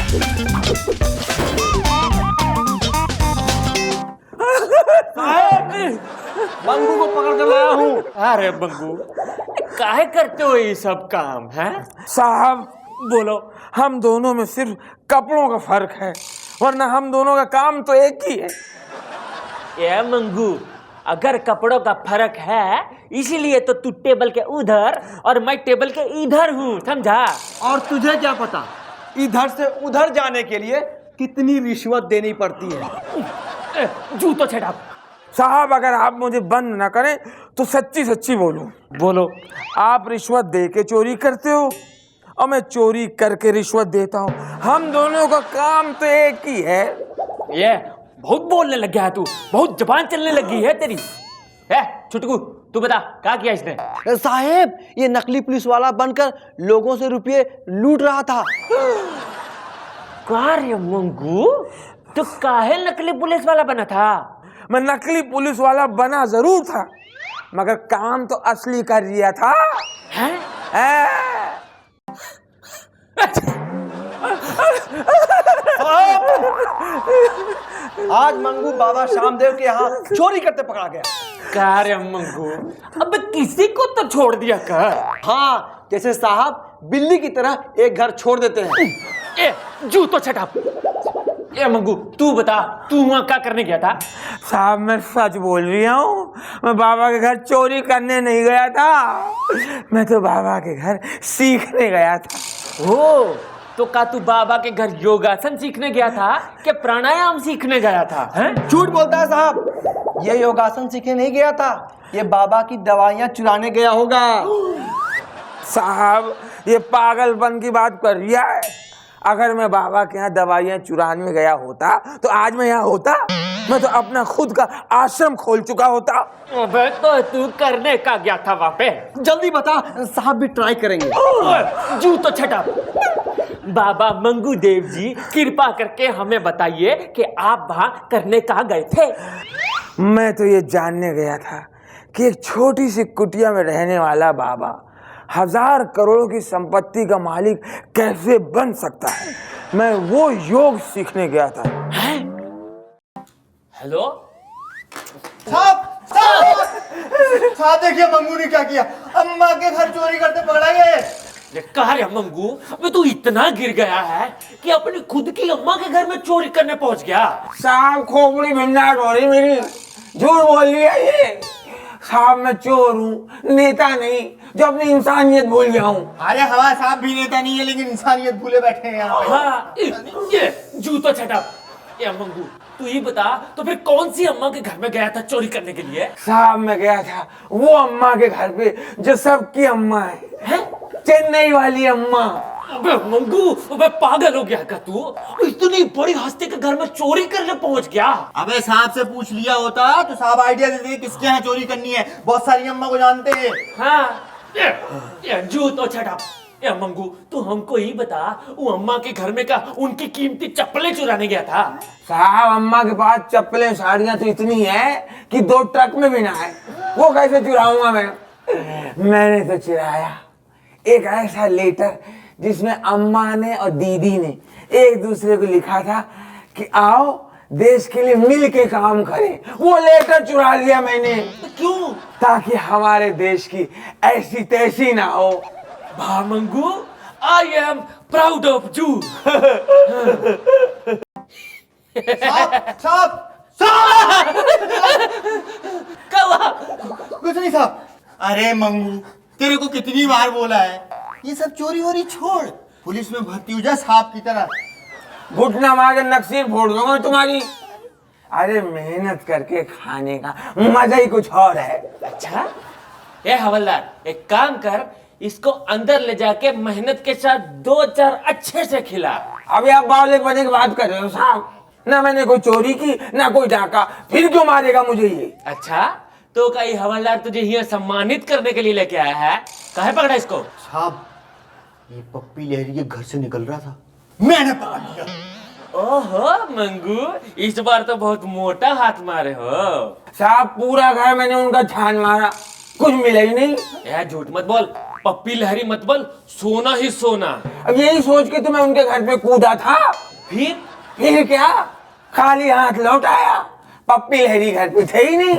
मंगू को पकड़ कर लाया हूँ। अरे बंगू, काहे करते हो ये सब काम है? साहब बोलो। हम दोनों में सिर्फ कपड़ों का फर्क है, वरना हम दोनों का काम तो एक ही है। ये मंगू, अगर कपड़ों का फर्क है इसीलिए तो तू टेबल के उधर और मैं टेबल के इधर हूँ, समझा? और तुझे क्या पता इधर से उधर जाने के लिए कितनी रिश्वत देनी पड़ती है। जूतो छड़ा। साहब अगर आप मुझे बंद न करें तो सच्ची सच्ची बोलूं। बोलो। आप रिश्वत दे के चोरी करते हो और मैं चोरी करके रिश्वत देता हूँ। हम दोनों का काम तो एक ही है। ये बहुत बोलने लग गया है तू, बहुत जबान चलने लगी है तेरी। छुटकू, तू बता क्या किया इसने? साहेब ये नकली पुलिस वाला बनकर लोगों से रुपये लूट रहा था। कार्य मंगू, तू काहे नकली पुलिस वाला बना था? मैं नकली पुलिस वाला बना जरूर था, मगर काम तो असली कर रिया था। हैं? आज मंगू बाबा श्यामदेव के यहाँ चोरी करते पकड़ा गया। कार्य मंगू, अब किसी को तो छोड़ दिया कर। हाँ, जैसे साहब बिल्ली की तरह एक घर छोड़ देते हैं। ए, जूतो छटा। ए मंगू, तू बता, तू वहां क्या करने गया था? साहब मैं सच बोल रहा हूँ, मैं बाबा के घर चोरी करने नहीं गया था, मैं तो बाबा के घर सीखने गया था। ओ, तो का तू बाबा के घर योगासन सीखने गया था कि प्राणायाम सीखने गया था? हैं? झूठ बोलता है साहब, ये योगासन सीखने नहीं गया था, ये बाबा की दवाइयाँ चुराने गया होगा। साहब ये पागलपन की बात कर रिया है। अगर मैं बाबा के यहाँ दवाइयाँ चुराने गया होता तो आज मैं यहाँ होता? मैं तो अपना खुद का आश्रम खोल चुका होता। अबे तो तू करने का गया था वहाँ पे? जल्दी बता, साहब भी ट्राई करेंगे। जूतो छटा। बाबा मंगू देव जी कृपा करके हमें बताइए कि आप वहाँ करने कहाँ गए थे? मैं तो ये जानने गया था कि एक छोटी सी कुटिया में रहने वाला बाबा 1000 करोड़ की संपत्ति का मालिक कैसे बन सकता है। मैं वो योग सीखने गया था। हेलो साहब, साहब देखिए मंगू ने क्या किया, अम्मा के घर चोरी करते पकड़ा गए। कहा रे मंगू, अबे तू इतना गिर गया है कि अपनी खुद की अम्मा के घर में चोरी करने पहुंच गया। साहब खोपड़ी भिन्नाट हो रही मेरी, झूठ बोल लिया ये। साहब मैं चोर हूँ, नेता नहीं, जो अपनी इंसानियत भूल गया हूँ। अरे हमारा साहब भी नेता नहीं है, लेकिन इंसानियत भूले बैठे हैं यहाँ पे। हाँ, ये जूतो छटा। ये मंगू, तू ही बता, तो फिर कौन सी अम्मा के घर में गया था चोरी करने के लिए? साहब मैं गया था वो अम्मा के घर पे जो सबकी अम्मा है, चेन्नई वाली अम्मा। अबे मंगू, अबे पागल हो गया क्या तू? इतनी बड़ी हस्ती के घर में चोरी करने पहुंच गया? अबे साहब से पूछ लिया होता तो साहब आइडिया देते किसके यहाँ चोरी करनी है, बहुत सारी अम्मा को जानते हैं। हाँ, ये जूतो छटा। ये मंगू, तू हमको ही बता, वो अम्मा के घर में का उनकी कीमती चप्पलें चुराने गया था? साहब अम्मा के पास चप्पलें साड़ियां तो इतनी है कि 2 ट्रक में भी ना है, वो कैसे चुराऊंगा मैं? मैंने तो चुराया एक ऐसा लेटर जिसमें अम्मा ने और दीदी ने एक दूसरे को लिखा था कि आओ देश के लिए मिल के काम करें। वो लेटर चुरा लिया मैंने। क्यों? ताकि हमारे देश की ऐसी तैसी ना हो। वाह Mangu, I am proud of you. साहब, साहब, कवा? कुछ नहीं साहब। अरे मंगू, तेरे को कितनी बार बोला है, ये सब चोरी वोरी छोड़, पुलिस में भर्ती हो जा साहब की तरह। घुटना मार के नक्सीर फोड़ दूंगा तुम्हारी। अरे मेहनत करके खाने का मजा ही कुछ और है। अच्छा, ये हवलदार एक काम कर, इसको अंदर ले जाके मेहनत के साथ 2-4 अच्छे से खिला। अभी आप बावले बने की बात कर रहे हो साहब? ना मैंने कोई चोरी की ना कोई डाका, फिर क्यों मारेगा मुझे ये? अच्छा, तो कई हवलदार तुझे यहाँ सम्मानित करने के लिए लेके आया है, काहे पकड़ा इसको? साहब ये पप्पी लहरी के घर से निकल रहा था, मैंने पकड़ लिया। ओहो मंगू, इस बार तो बहुत मोटा हाथ मारे हो। साहब पूरा घर मैंने उनका छान मारा, कुछ मिला ही नहीं। यार झूठ मत बोल, पप्पी लहरी मत बन, सोना ही सोना। अब यही सोच के तो मैं उनके घर पे कूदा था। फिर क्या, खाली हाथ लौट आया, पप्पी लहरी घर पे थे ही नहीं।